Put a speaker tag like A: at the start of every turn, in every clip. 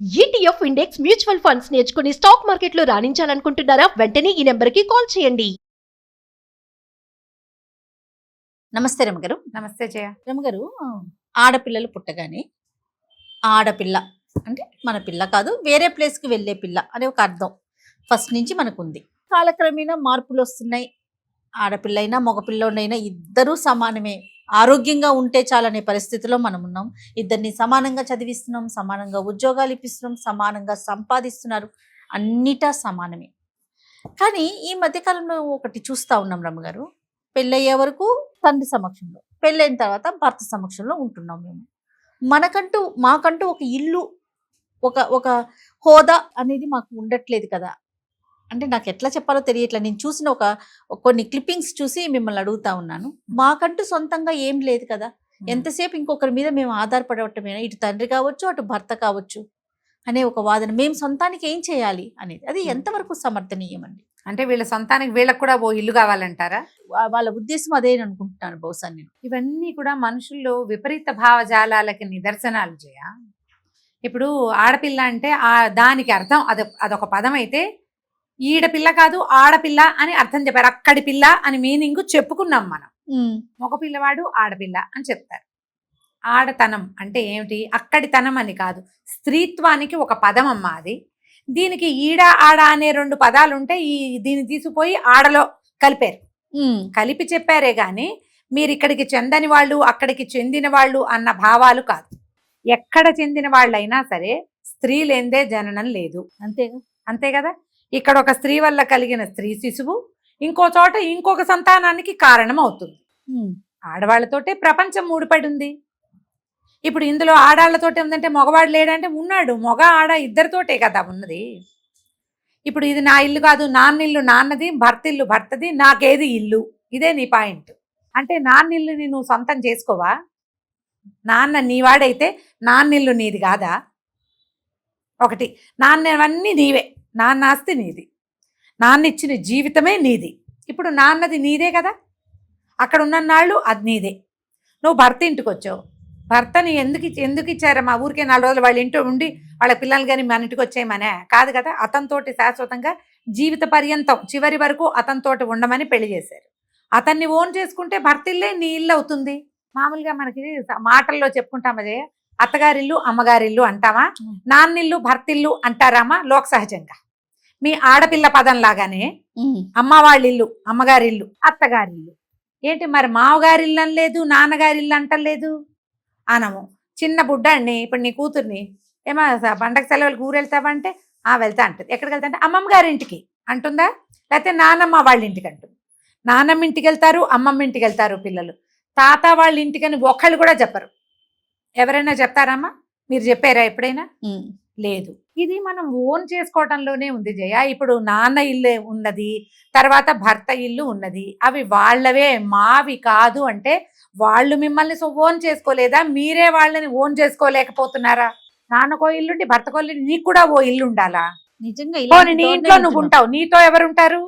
A: ETF index mutual funds నేర్చుకుని stock మార్కెట్లో రాణించాలనుకుంటున్నారా? వెంటనే ఈ నెంబర్కి కాల్ చేయండి.
B: నమస్తే రమగారు.
C: నమస్తే జయ.
B: రమగారు, ఆడపిల్లలు పుట్టగానే ఆడపిల్ల అంటే మన పిల్ల కాదు, వేరే ప్లేస్కి వెళ్ళే పిల్ల అనే ఒక అర్థం ఫస్ట్ నుంచి మనకుంది. కాలక్రమేణా మార్పులు వస్తున్నాయి. ఆడపిల్లైనా మగపిల్లోనైనా ఇద్దరూ సమానమే, ఆరోగ్యంగా ఉంటే చాలనే పరిస్థితిలో మనం ఉన్నాం. ఇద్దరిని సమానంగా చదివిస్తున్నాం, సమానంగా ఉద్యోగాలు ఇప్పిస్తున్నాం, సమానంగా సంపాదిస్తున్నారు, అన్నిటా సమానమే. కానీ ఈ మధ్యకాలంలో ఒకటి చూస్తూ ఉన్నాం రమ్మగారు, పెళ్ళయ్యే వరకు తండ్రి సమక్షంలో, పెళ్ళైన తర్వాత భర్త సమక్షంలో ఉంటున్నాం మేము. మాకంటూ ఒక ఇల్లు, ఒక ఒక హోదా అనేది మాకు ఉండట్లేదు కదా. అంటే నాకు ఎట్లా చెప్పాలో తెలియట్లేదు. నేను చూసిన కొన్ని క్లిప్పింగ్స్ చూసి మిమ్మల్ని అడుగుతా ఉన్నాను. మాకంటూ సొంతంగా ఏం లేదు కదా, ఎంతసేపు ఇంకొకరి మీద మేము ఆధారపడటమేనా, ఇటు తండ్రి కావచ్చు అటు భర్త కావచ్చు అనే ఒక వాదన. మేము సొంతానికి ఏం చేయాలి అనేది, అది ఎంతవరకు సమర్థనీయం అండి?
C: అంటే వీళ్ళ సొంతానికి వీళ్ళకి కూడా ఓ ఇల్లు కావాలంటారా?
B: వాళ్ళ ఉద్దేశం అదే అనుకుంటున్నాను బహుశా నేను.
C: ఇవన్నీ కూడా మనుషుల్లో విపరీత భావజాలాలకి నిదర్శనాలు జయ. ఇప్పుడు ఆడపిల్ల అంటే దానికి అర్థం అదొక పదం అయితే, ఈడపిల్ల కాదు ఆడపిల్ల అని అర్థం చెప్పారు. అక్కడి పిల్ల అని మీనింగ్ చెప్పుకున్నాం మనం. మగ పిల్లవాడు ఆడపిల్ల అని చెప్తారు. ఆడతనం అంటే ఏమిటి? అక్కడితనం అని కాదు, స్త్రీత్వానికి ఒక పదం అమ్మ అది. దీనికి ఈడ ఆడ అనే రెండు పదాలు ఉంటే దీన్ని తీసుకుపోయి ఆడలో కలిపారు, కలిపి చెప్పారే గాని మీరు ఇక్కడికి చెందని వాళ్ళు అక్కడికి చెందిన వాళ్ళు అన్న భావాలు కాదు. ఎక్కడ చెందిన వాళ్ళైనా సరే స్త్రీ లేందే జననం లేదు, అంతే కదా. ఇక్కడ ఒక స్త్రీ వల్ల కలిగిన స్త్రీ శిశువు ఇంకో చోట ఇంకొక సంతానానికి కారణం అవుతుంది. ఆడవాళ్లతోటే ప్రపంచం ముడిపడి ఉంది. ఇప్పుడు ఇందులో ఆడాళ్లతోటే ఉందంటే మగవాడు లేడంటే ఉన్నాడు. మగ ఆడ ఇద్దరితోటే కదా ఉన్నది. ఇప్పుడు ఇది నా ఇల్లు కాదు, నాన్నిల్లు నాన్నది, భర్తిల్లు భర్తది, నాకేది ఇల్లు, ఇదే నీ పాయింట్. అంటే నాన్నిల్లుని నువ్వు సొంతం చేసుకోవా? నాన్న నీవాడైతే నాన్నిల్లు నీది కాదా? ఒకటి, నాన్నవన్నీ నీవే, నాన్న ఆస్తి నీది, నాన్న ఇచ్చిన జీవితమే నీది. ఇప్పుడు నాన్నది నీదే కదా, అక్కడ ఉన్న నాళ్ళు అది నీదే. నువ్వు భర్త ఇంటికి వచ్చావు, భర్తని ఎందుకు ఇచ్చారమ్మా? ఊరికే 4 రోజులు వాళ్ళ ఇంట్లో ఉండి వాళ్ళ పిల్లలు కానీ మన ఇంటికి వచ్చేయమనే కాదు కదా. అతనితోటి శాశ్వతంగా జీవిత పర్యంతం చివరి వరకు అతనితోటి ఉండమని పెళ్లి చేశారు. అతన్ని ఓన్ చేసుకుంటే భర్తిల్లే నీ ఇల్లు అవుతుంది. మామూలుగా మనకి మాటల్లో చెప్పుకుంటాం అదే, అత్తగారిల్లు అమ్మగారిల్లు అంటామా, నాన్నిల్లు భర్తిల్లు అంటారామా లోక సహజంగా. మీ ఆడపిల్ల పదం లాగానే అమ్మ వాళ్ళిల్లు అమ్మగారిల్లు అత్తగారిల్లు. ఏంటి మరి మావగారిల్లు అనలేదు, నాన్నగారిల్లు అంటలేదు అనము. చిన్న బుడ్డాన్ని ఇప్పుడు నీ కూతుర్ని ఏమో పండగ సెలవులకు ఊరు వెళ్తావంటే వెళ్తా అంటుంది. ఎక్కడికి వెళ్తా అంటే అమ్మమ్మ గారింటికి అంటుందా, లేకపోతే నానమ్మ వాళ్ళ ఇంటికి అంటుంది. నానమ్మ ఇంటికి వెళ్తారు, అమ్మమ్మ ఇంటికి వెళ్తారు పిల్లలు. తాత వాళ్ళ ఇంటికని ఒకళ్ళు కూడా చెప్పరు. ఎవరైనా చెప్తారమ్మా? మీరు చెప్పారా ఎప్పుడైనా? లేదు. ఇది మనం ఓన్ చేసుకోవటంలోనే ఉంది జయ. ఇప్పుడు నాన్న ఇల్లు ఉన్నది, తర్వాత భర్త ఇల్లు ఉన్నది, అవి వాళ్ళవే మావి కాదు అంటే వాళ్ళు మిమ్మల్ని ఓన్ చేసుకోలేదా? మీరే వాళ్ళని ఓన్ చేసుకోలేకపోతున్నారా? నాన్నకో ఇల్లుండి భర్తకో ఇల్లు, నీకు కూడా ఓ ఇల్లు ఉండాలా?
B: నిజంగా
C: నీ ఇంట్లో నువ్వు ఉంటావు, నీతో ఎవరుంటారు?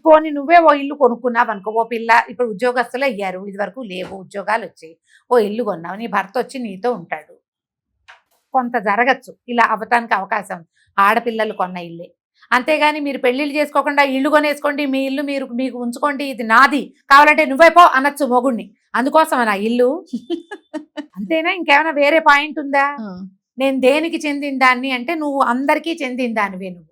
C: పోనీ నువ్వే ఓ ఇల్లు కొనుక్కున్నావు అనుకో, ఓ పిల్ల ఇప్పుడు ఉద్యోగస్తులు అయ్యారు, ఇది వరకు లేవు ఉద్యోగాలు వచ్చాయి, ఓ ఇల్లు కొన్నావు, నీ భర్త వచ్చి నీతో ఉంటాడు. కొంత జరగచ్చు, ఇలా అవ్వటానికి అవకాశం ఆడపిల్లలు కొన్న ఇల్లే. అంతేగాని మీరు పెళ్లిళ్ళు చేసుకోకుండా ఇల్లు కొనేసుకోండి, మీ ఇల్లు మీకు ఉంచుకోండి, ఇది నాది, కావాలంటే నువ్వే పో అనొచ్చు మొగుడిని. అందుకోసం నా ఇల్లు అంతేనా? ఇంకేమైనా వేరే పాయింట్ ఉందా? నేను దేనికి చెందిన దాన్ని అంటే నువ్వు అందరికీ చెందిన దానివే. నువ్వు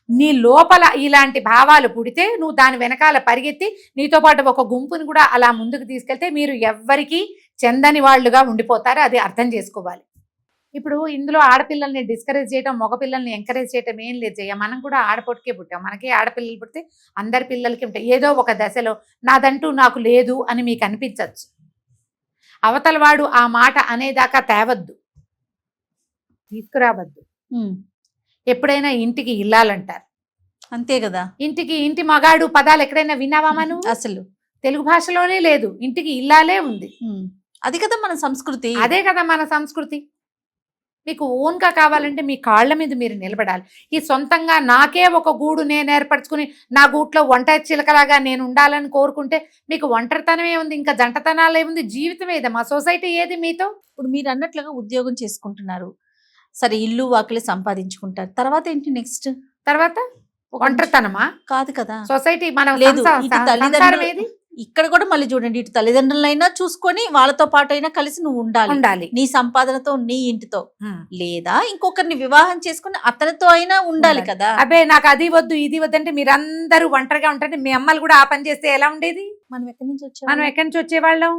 C: నీ లోపల ఇలాంటి భావాలు పుడితే నువ్వు దాని వెనకాల పరిగెత్తి నీతో పాటు ఒక గుంపుని కూడా అలా ముందుకు తీసుకెళ్తే మీరు ఎవ్వరికీ చెందని వాళ్ళుగా ఉండిపోతారు. అది అర్థం చేసుకోవాలి. ఇప్పుడు ఇందులో ఆడపిల్లల్ని డిస్కరేజ్ చేయడం, మగపిల్లల్ని ఎంకరేజ్ చేయడం ఏం లేదు జయ. మనం కూడా ఆడపొట్టుకే పుట్టాం, మనకి ఆడపిల్లలు పుడితే అందరి పిల్లలకి ఉంటాయి. ఏదో ఒక దశలో నాదంటూ నాకు లేదు అని మీకు అనిపించవచ్చు. అవతల వాడు ఆ మాట అనేదాకా తేవద్దు, తీసుకురావద్దు. ఎప్పుడైనా ఇంటికి ఇల్లాలంటారు, అంతే కదా. ఇంటి మగాడు పదాలు ఎక్కడైనా విన్నావా మనం? అసలు తెలుగు భాషలోనే లేదు, ఇంటికి ఇల్లాలే ఉంది. అది కదా మన సంస్కృతి. అదే కదా మన సంస్కృతి. మీకు ఓన్గా కావాలంటే మీ కాళ్ళ మీద మీరు నిలబడాలి. ఈ సొంతంగా నాకే ఒక గూడు నేను ఏర్పరచుకుని నా గూట్లో వంట చిలకలాగా నేను ఉండాలని కోరుకుంటే మీకు ఒంటరితనమే ఉంది, ఇంకా జంటతనాలు ఏముంది, జీవితం ఏది, మా సొసైటీ ఏది మీతో?
B: ఇప్పుడు మీరు అన్నట్లుగా ఉద్యోగం చేసుకుంటున్నారు, సరే ఇల్లు వాకిలి సంపాదించుకుంటారు, తర్వాత ఏంటి నెక్స్ట్?
C: తర్వాత ఒంటరితనమా?
B: కాదు కదా,
C: సొసైటీ మన
B: లేదు ఇటు
C: సంసారం
B: తల్లిదండ్రులు
C: ఏది?
B: ఇక్కడ కూడా మళ్ళీ చూడండి, ఇటు తల్లిదండ్రులైనా చూసుకొని వాళ్ళతో పాటు అయినా కలిసి నువ్వు ఉండాలి,
C: ఉండాలి.
B: నీ సంపాదనతో నీ ఇంటితో,
C: ఉమ్.
B: లేదా ఇంకొకరిని వివాహం చేసుకుని అతనితో అయినా ఉండాలి కదా.
C: అబ్బే నాకు అది వద్దు ఇది వద్దు అంటే మీరందరూ ఒంటరిగా ఉంటారంటే మీ అమ్మలు కూడా ఆ పని చేస్తే ఎలా ఉండేది?
B: మనం ఎక్కడి నుంచి
C: మనం
B: వచ్చాము?
C: ఎక్కడి నుంచి వచ్చేవాళ్ళం?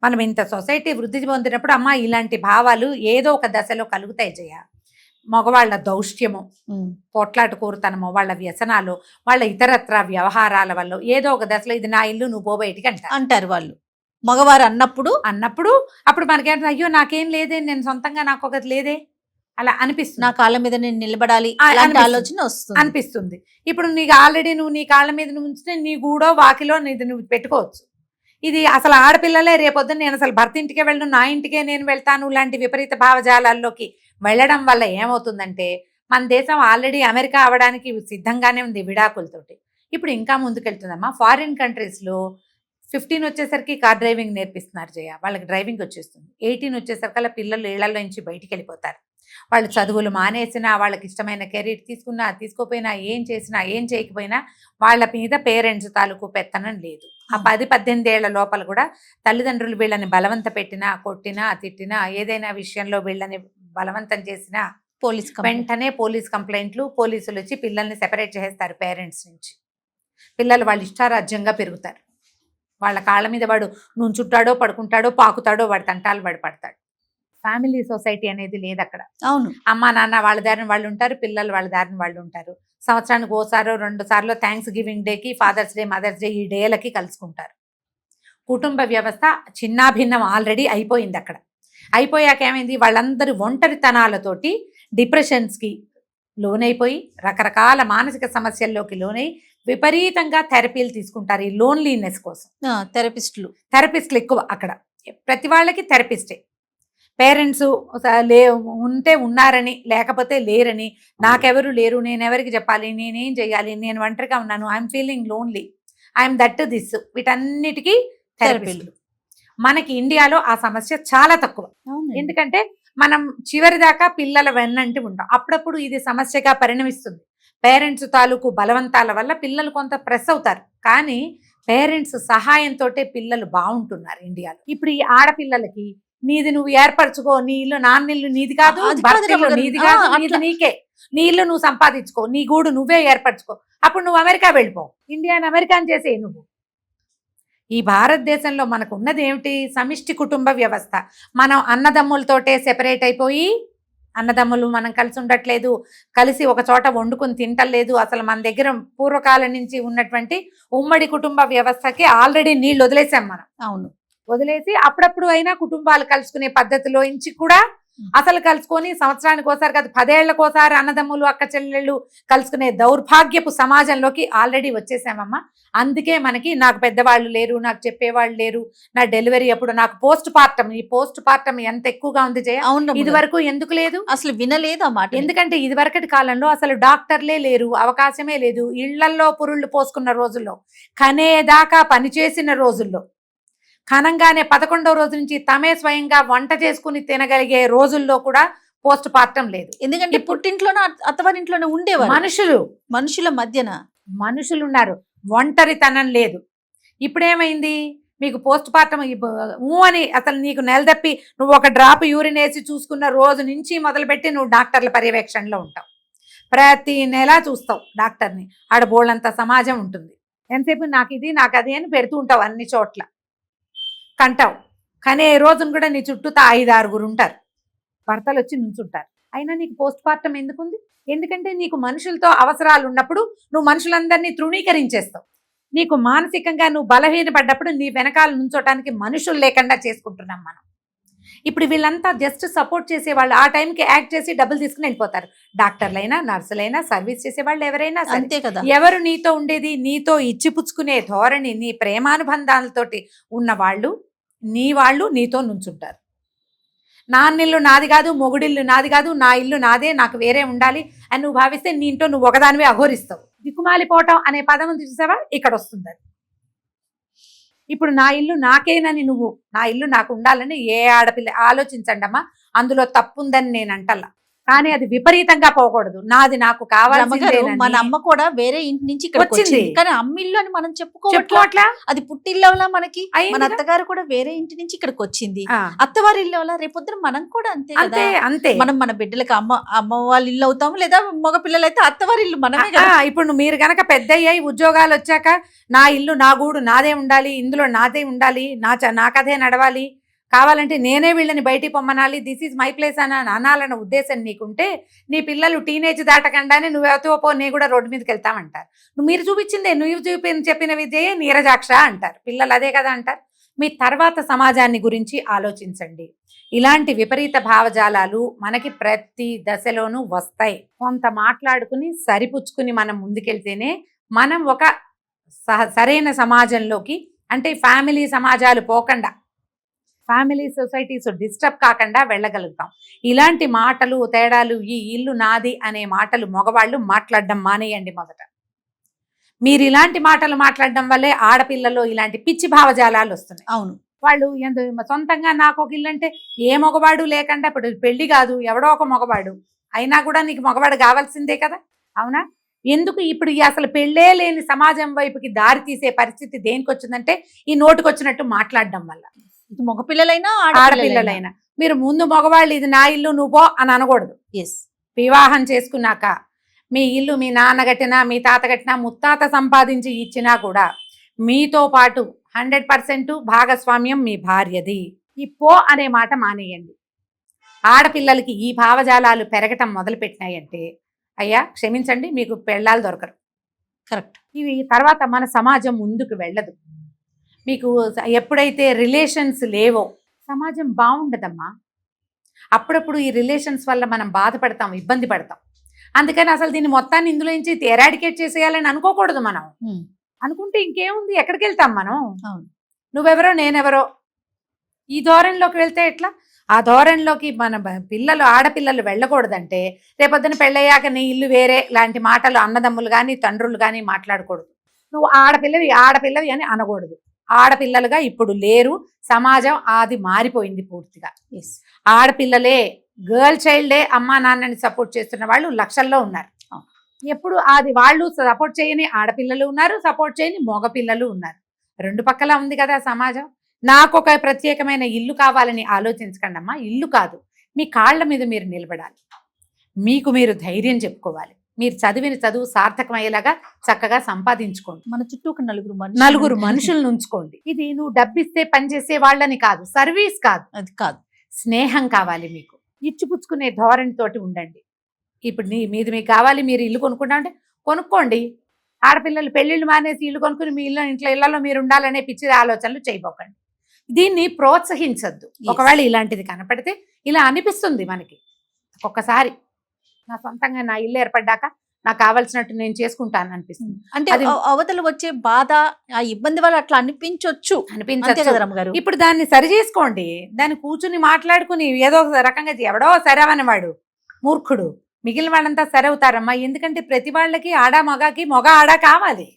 C: మనం ఇంత సొసైటీ వృద్ధి పొందినప్పుడు అమ్మ ఇలాంటి భావాలు ఏదో ఒక దశలో కలుగుతాయి జయ. మగవాళ్ళ దౌష్ట్యము, పోట్లాట కోరుతనము, వాళ్ళ వ్యసనాలు, వాళ్ళ ఇతరత్ర వ్యవహారాల వల్ల ఏదో ఒక దశలో ఇది నా ఇల్లు నువ్వు పో బయటికి
B: అంటారు వాళ్ళు. మగవారు అన్నప్పుడు
C: అప్పుడు మనకేంటే అయ్యో నాకేం లేదే, నేను సొంతంగా నాకు ఒకటి లేదే అలా అనిపిస్తుంది.
B: నా కాళ్ళ మీద నేను నిలబడాలి అలాంటి
C: అనిపిస్తుంది.
B: ఆలోచన వస్తుంది.
C: అనిపిస్తుంది. ఇప్పుడు నీకు ఆల్రెడీ నువ్వు నీ కాళ్ళ మీద నువ్వు ఉంచితే నీ గూడో వాకిలో నీది నువ్వు పెట్టుకోవచ్చు. ఇది అసలు ఆడపిల్లలే రేపొద్దున నేను అసలు భర్త ఇంటికే వెళ్ళను, నా ఇంటికే నేను వెళ్తాను లాంటి విపరీత భావజాలాల్లోకి వెళ్ళడం వల్ల ఏమవుతుందంటే మన దేశం ఆల్రెడీ అమెరికా అవ్వడానికి సిద్ధంగానే ఉంది విడాకులతోటి. ఇప్పుడు ఇంకా ముందుకెళ్తుందమ్మా. ఫారిన్ కంట్రీస్లో 15 వచ్చేసరికి కార్ డ్రైవింగ్ నేర్పిస్తున్నారు జయ, వాళ్ళకి డ్రైవింగ్ వచ్చేస్తుంది. 18 వచ్చేసరికల్లా పిల్లలు ఇళ్లలో నుంచి బయటికి వెళ్ళిపోతారు. వాళ్ళు చదువులు మానేసినా, వాళ్ళకి ఇష్టమైన కెరీర్ తీసుకున్నా తీసుకోపోయినా, ఏం చేసినా ఏం చేయకపోయినా వాళ్ళ మీద పేరెంట్స్ తాలూకు పెత్తనం లేదు. ఆ 10-18 ఏళ్ల లోపల కూడా తల్లిదండ్రులు వీళ్ళని బలవంత పెట్టినా, కొట్టినా, తిట్టినా, ఏదైనా విషయంలో వీళ్ళని బలవంతం చేసినా వెంటనే పోలీస్ కంప్లైంట్లు, పోలీసులు వచ్చి పిల్లల్ని సెపరేట్ చేస్తారు పేరెంట్స్ నుంచి. పిల్లలు వాళ్ళ ఇష్టారాజ్యంగా పెరుగుతారు. వాళ్ళ కాళ్ళ మీద వాడు నుంచుంటాడో పడుకుంటాడో పాకుతాడో వాడి తంటాలు వాడు పడతాడు. ఫ్యామిలీ సొసైటీ అనేది లేదు అక్కడ.
B: అవును,
C: అమ్మ నాన్న వాళ్ళ దారిని వాళ్ళు ఉంటారు, పిల్లలు వాళ్ళ దారిని వాళ్ళు ఉంటారు. సంవత్సరానికి ఓసారో 2 సార్లు థ్యాంక్స్ గివింగ్ డేకి, ఫాదర్స్ డే, మదర్స్ డే, ఈ డేలకి కలుసుకుంటారు. కుటుంబ వ్యవస్థ చిన్నాభిన్నం ఆల్రెడీ అయిపోయింది అక్కడ. అయిపోయాక ఏమైంది, వాళ్ళందరూ ఒంటరితనాలతోటి డిప్రెషన్స్కి లోనైపోయి రకరకాల మానసిక సమస్యల్లోకి లోనై విపరీతంగా థెరపీలు తీసుకుంటారు ఈ లోన్లీనెస్ కోసం. థెరపిస్టులు ఎక్కువ అక్కడ. ప్రతి వాళ్ళకి థెరపిస్టే. పేరెంట్స్ ఉంటే ఉన్నారని, లేకపోతే లేరని, నాకెవరు లేరు, నేనెవరికి చెప్పాలి, నేనేం చేయాలి, నేను ఒంటరిగా ఉన్నాను, I'm feeling lonely, I'm that this, వీటన్నిటికీ థెరపీలు. మనకి ఇండియాలో ఆ సమస్య చాలా తక్కువ. ఎందుకంటే మనం చివరి దాకా పిల్లల వెన్నంటి ఉంటాం. అప్పుడప్పుడు ఇది సమస్యగా పరిణమిస్తుంది. పేరెంట్స్ తాలూకు బలవంతాల వల్ల పిల్లలు కొంత ప్రెస్ అవుతారు, కానీ పేరెంట్స్ సహాయంతో పిల్లలు బాగుంటున్నారు ఇండియాలో. ఇప్పుడు ఈ ఆడపిల్లలకి నీది నువ్వు ఏర్పరచుకో, నీ ఇల్లు నాన్నిల్లు నీది కాదు, నీది కాదు, నీది నీకే, నీ ఇల్లు నువ్వు సంపాదించుకో, నీ గూడు నువ్వే ఏర్పరచుకో, అప్పుడు నువ్వు అమెరికా వెళ్ళిపో, ఇండియాని అమెరికాని చేసే నువ్వు. ఈ భారతదేశంలో మనకు ఉన్నది ఏమిటి, సమిష్టి కుటుంబ వ్యవస్థ. మనం అన్నదమ్ములతోటే సెపరేట్ అయిపోయి, అన్నదమ్ములు మనం కలిసి ఉండట్లేదు, కలిసి ఒక చోట వండుకుని తింటలేదు. అసలు మన దగ్గర పూర్వకాలం నుంచి ఉన్నటువంటి ఉమ్మడి కుటుంబ వ్యవస్థకి ఆల్రెడీ నీళ్ళు వదిలేసాం మనం.
B: అవును,
C: వదిలేసి అప్పుడప్పుడు అయినా కుటుంబాలు కలుసుకునే పద్ధతిలో ఇంచి కూడా అసలు కలుసుకొని సంవత్సరానికి ఒకసారి కాదు 10 ఏళ్లకోసారి అన్నదమ్ములు అక్క చెల్లెళ్ళు కలుసుకునే దౌర్భాగ్యపు సమాజంలోకి ఆల్రెడీ వచ్చేసామమ్మా. అందుకే మనకి నాకు పెద్దవాళ్ళు లేరు, నాకు చెప్పేవాళ్ళు లేరు, నా డెలివరీ అప్పుడు నాకు పోస్ట్ పార్టం ఎంత ఎక్కువగా ఉంది జయ. ఇది వరకు ఎందుకు లేదు,
B: అసలు వినలేదు ఆ మాట.
C: ఎందుకంటే ఇది వరకటి కాలంలో అసలు డాక్టర్లే లేరు, అవకాశమే లేదు. ఇళ్లల్లో పురుళ్ళు పోసుకున్న రోజుల్లో, కనేదాకా పనిచేసిన రోజుల్లో, కనంగానే 11వ రోజు నుంచి తమే స్వయంగా వంట చేసుకుని తినగలిగే రోజుల్లో కూడా పోస్ట్ పార్టం లేదు.
B: ఎందుకంటే పుట్టింట్లోనే అత్తవారింట్లోనే ఉండేవారు మనుషుల మధ్యన
C: మనుషులు ఉన్నారు, ఒంటరితనం లేదు. ఇప్పుడేమైంది, మీకు పోస్ట్ పార్టం అని అసలు నీకు నెలదప్పి నువ్వు ఒక డ్రాప్ యూరిన్ వేసి చూసుకున్న రోజు నుంచి మొదలుపెట్టి నువ్వు డాక్టర్ల పర్యవేక్షణలో ఉంటావు. ప్రతి నెల చూస్తావు డాక్టర్ని. ఆడ బోళ్ళంత సమాజం ఉంటుంది. ఎంతసేపు నాకు ఇది నాకు అది అని పెడుతూ ఉంటావు, అన్ని చోట్ల కంటావు. కానీ ఏ రోజున కూడా నీ చుట్టూ 5-6 ఉంటారు, భర్తలు వచ్చి నుంచుంటారు. అయినా నీకు పోస్ట్ పార్టం ఎందుకుంది? ఎందుకంటే నీకు మనుషులతో అవసరాలు ఉన్నప్పుడు నువ్వు మనుషులందరినీ తృణీకరించేస్తావు. నీకు మానసికంగా నువ్వు బలహీనపడ్డప్పుడు నీ వెనకాల నుంచోటానికి మనుషులు లేకుండా చేసుకుంటున్నాం మనం. ఇప్పుడు వీళ్ళంతా జస్ట్ సపోర్ట్ చేసేవాళ్ళు, ఆ టైంకి యాక్ట్ చేసి డబ్బులు తీసుకుని వెళ్ళిపోతారు. డాక్టర్లైనా, నర్సులైనా, సర్వీస్ చేసేవాళ్ళు ఎవరైనా
B: అంతే కదా.
C: ఎవరు నీతో ఉండేది, నీతో ఇచ్చిపుచ్చుకునే ధోరణి, నీ ప్రేమానుబంధాలతోటి ఉన్న వాళ్ళు నీతో నుంచుంటారు. నాన్నిల్లు నాది కాదు, మొగుడిల్లు నాది కాదు, నా ఇల్లు నాదే, నాకు వేరే ఉండాలి అని నువ్వు భావిస్తే నీ ఇంట్లో నువ్వు ఒకదానివే అఘోరిస్తావు. దిక్కుమాలిపోవటం అనే పదం చూసావా, ఇక్కడ వస్తుంది అది. ఇప్పుడు నా ఇల్లు నాకేనని నువ్వు, నా ఇల్లు నాకు ఉండాలని ఏ ఆడపిల్ల ఆలోచించండి అమ్మా, అందులో తప్పుందని నేను అంటల్లా. కానీ అది విపరీతంగా పోకూడదు. నాది నాకు కావాల్సిందే.
B: మన అమ్మ కూడా వేరే ఇంటి నుంచి ఇక్కడ
C: వచ్చింది.
B: వచ్చింది, కానీ అమ్మ ఇల్లు అని మనం చెప్పుకోవట్లా.
C: చెప్పుకోవట్లా,
B: అది పుట్టిల్లు మనకి.
C: అయింది
B: మన
C: కదా.
B: అత్తగారు కూడా వేరే ఇంటి నుంచి ఇక్కడికి వచ్చింది,
C: ఆ,
B: అత్తవారి ఇల్లు వల్ల రేపొద్దున మనం కూడా అంతే
C: అంతే
B: కదా.
C: అంతే.
B: మనం మన బిడ్డలకి అమ్మ వాళ్ళ ఇల్లు అవుతాము, లేదా మగ పిల్లలు అయితే అత్తవారి ఇల్లు మనమే
C: ఆ,
B: కదా.
C: ఇప్పుడు మీరు గనక పెద్ద అయ్యాయి ఉద్యోగాలు వచ్చాక నా ఇల్లు నా గూడు నాదే ఉండాలి, ఇందులో నాదే ఉండాలి, నా కథే నడవాలి, కావాలంటే నేనే వీళ్ళని బయటికి పొమ్మనాలి, దిస్ ఈజ్ మై ప్లేస్ అని అనాలన్న ఉద్దేశం నీకుంటే నీ పిల్లలు టీనేజ్ దాటకుండానే నువ్వెవతో పో నీ కూడా రోడ్డు మీదకి వెళ్తామంటారు. మీరు చూపించిందే, నువ్వు చెప్పిన విద్యయే నీరజాక్ష అంటారు పిల్లలు, అదే కదా అంటారు. మీ తర్వాత సమాజాన్ని గురించి ఆలోచించండి. ఇలాంటి విపరీత భావజాలాలు మనకి ప్రతి దశలోనూ వస్తాయి. కొంత మాట్లాడుకుని సరిపుచ్చుకుని మనం ముందుకెళ్తేనే మనం ఒక సరైన సమాజంలోకి, అంటే ఫ్యామిలీ సమాజాలు పోకుండా, ఫ్యామిలీ సొసైటీస్ డిస్టర్బ్ కాకుండా వెళ్ళగలుగుతాం. ఇలాంటి మాటలు తేడాలు, ఈ ఇల్లు నాది అనే మాటలు మగవాళ్ళు మాట్లాడడం మానేయండి మొదట. మీరు ఇలాంటి మాటలు మాట్లాడడం వల్లే ఆడపిల్లలో ఇలాంటి పిచ్చి భావజాలాలు వస్తున్నాయి.
B: అవును,
C: వాళ్ళు సొంతంగా నాకు ఒక ఇల్లు అంటే ఏ మగవాడు లేకుండా, ఇప్పుడు పెళ్లి కాదు ఎవడో ఒక మగవాడు అయినా కూడా నీకు మగవాడు కావాల్సిందే కదా, అవునా? ఎందుకు ఇప్పుడు అసలు పెళ్ళే లేని సమాజం వైపుకి దారి తీసే పరిస్థితి దేనికి వచ్చిందంటే ఈ నోటుకొచ్చినట్టు మాట్లాడడం వల్ల.
B: ఇది మగపిల్లలైనా
C: ఆడపిల్లలైనా మీరు ముందు మగవాళ్ళు ఇది నా ఇల్లు నువ్వు పో అని అనకూడదు.
B: ఎస్,
C: వివాహం చేసుకున్నాక మీ ఇల్లు మీ నాన్న కట్టినా మీ తాత కట్టినా ముత్తాత సంపాదించి ఇచ్చినా కూడా మీతో పాటు 100% భాగస్వామ్యం మీ భార్యది. ఈ పో అనే మాట మానేయండి. ఆడపిల్లలకి ఈ భావజాలాలు పెరగటం మొదలుపెట్టినాయంటే అయ్యా క్షమించండి, మీకు పెళ్ళాలు దొరకరు.
B: కరెక్ట్.
C: ఇవి తర్వాత మన సమాజం ముందుకు వెళ్ళదు. మీకు ఎప్పుడైతే రిలేషన్స్ లేవో సమాజం బాగుండదమ్మా. అప్పుడప్పుడు ఈ రిలేషన్స్ వల్ల మనం బాధపడతాం, ఇబ్బంది పడతాం. అందుకని అసలు దీన్ని మొత్తాన్ని ఇందులో నుంచి ఎరాడికేట్ చేసేయాలని అనుకోకూడదు. మనం అనుకుంటే ఇంకేముంది, ఎక్కడికి వెళ్తాం మనం? నువ్వెవరో నేనెవరో ఈ ధోరణిలోకి వెళ్తే ఎట్లా? ఆ ధోరణిలోకి మన పిల్లలు ఆడపిల్లలు వెళ్ళకూడదంటే రేపొద్దున పెళ్ళయ్యాక నీ ఇల్లు వేరే లాంటి మాటలు అన్నదమ్ములు కానీ తండ్రులు కానీ మాట్లాడకూడదు. నువ్వు ఆడపిల్లవి అని అనకూడదు. ఆడపిల్లలుగా ఇప్పుడు లేరు, సమాజం అది మారిపోయింది పూర్తిగా. ఆడపిల్లలే, గర్ల్ చైల్డే అమ్మా నాన్నని సపోర్ట్ చేస్తున్న వాళ్ళు లక్షల్లో ఉన్నారు. ఎప్పుడు అది వాళ్ళు సపోర్ట్ చేయని ఆడపిల్లలు ఉన్నారు, సపోర్ట్ చేయని మగపిల్లలు ఉన్నారు. రెండు పక్కల ఉంది కదా సమాజం. నాకు ఒక ప్రత్యేకమైన ఇల్లు కావాలని ఆలోచించకండి అమ్మా. ఇల్లు కాదు, మీ కాళ్ళ మీద మీరు నిలబడాలి, మీకు మీరు ధైర్యం చెప్పుకోవాలి, మీరు చదివిన చదువు సార్థకమయ్యేలాగా చక్కగా సంపాదించుకోండి.
B: మన చుట్టూ ఒక
C: నలుగురు మనుషులను ఉంచుకోండి. ఇది నువ్వు డబ్బిస్తే పనిచేసే వాళ్ళని కాదు, సర్వీస్ కాదు,
B: అది కాదు,
C: స్నేహం కావాలి. మీకు ఇచ్చిపుచ్చుకునే ధోరణితోటి ఉండండి. ఇప్పుడు మీది మీకు కావాలి, మీరు ఇల్లు కొనుక్కుంటా అంటే కొనుక్కోండి. ఆడపిల్లలు పెళ్ళిళ్ళు మానేసి ఇల్లు కొనుక్కుని మీ ఇళ్లలో మీరు ఉండాలనే పిచ్చి ఆలోచనలు చేయబోకండి. దీన్ని ప్రోత్సహించద్దు. ఒకవేళ ఇలాంటిది కనపడితే ఇలా అనిపిస్తుంది మనకి ఒక్కొక్కసారి, నా సొంతంగా నా ఇల్లు ఏర్పడ్డాక నాకు కావాల్సినట్టు నేను చేసుకుంటాను అనిపిస్తుంది.
B: అంటే అవతల వచ్చే బాధ, ఆ ఇబ్బంది వల్ల అట్లా అనిపించవచ్చు.
C: ఇప్పుడు దాన్ని సరి చేసుకోండి. దాన్ని కూర్చుని మాట్లాడుకుని ఏదో ఒక రకంగా ఎవడో సరవనేవాడు మూర్ఖుడు, మిగిలిన వాళ్ళంతా సరవుతారమ్మా. ఎందుకంటే ప్రతి వాళ్ళకి ఆడ మగకి మగ ఆడ కావాలి.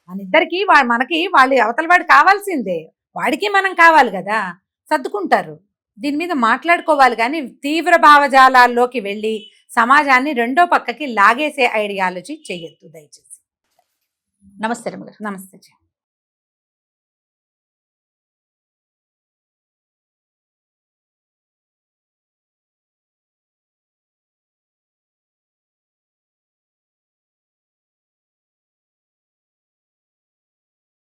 C: మనిద్దరికి మనకి వాళ్ళు అవతల వాడు కావాల్సిందే, వాడికి మనం కావాలి కదా, సర్దుకుంటారు. దీని మీద మాట్లాడుకోవాలి. కానీ తీవ్ర భావజాలాల్లోకి వెళ్ళి సమాజాన్ని రెండో పక్కకి లాగేసే ఐడియాలజీ చెయ్యొద్దు దయచేసి.
B: నమస్తే రమగారు.
C: నమస్తే.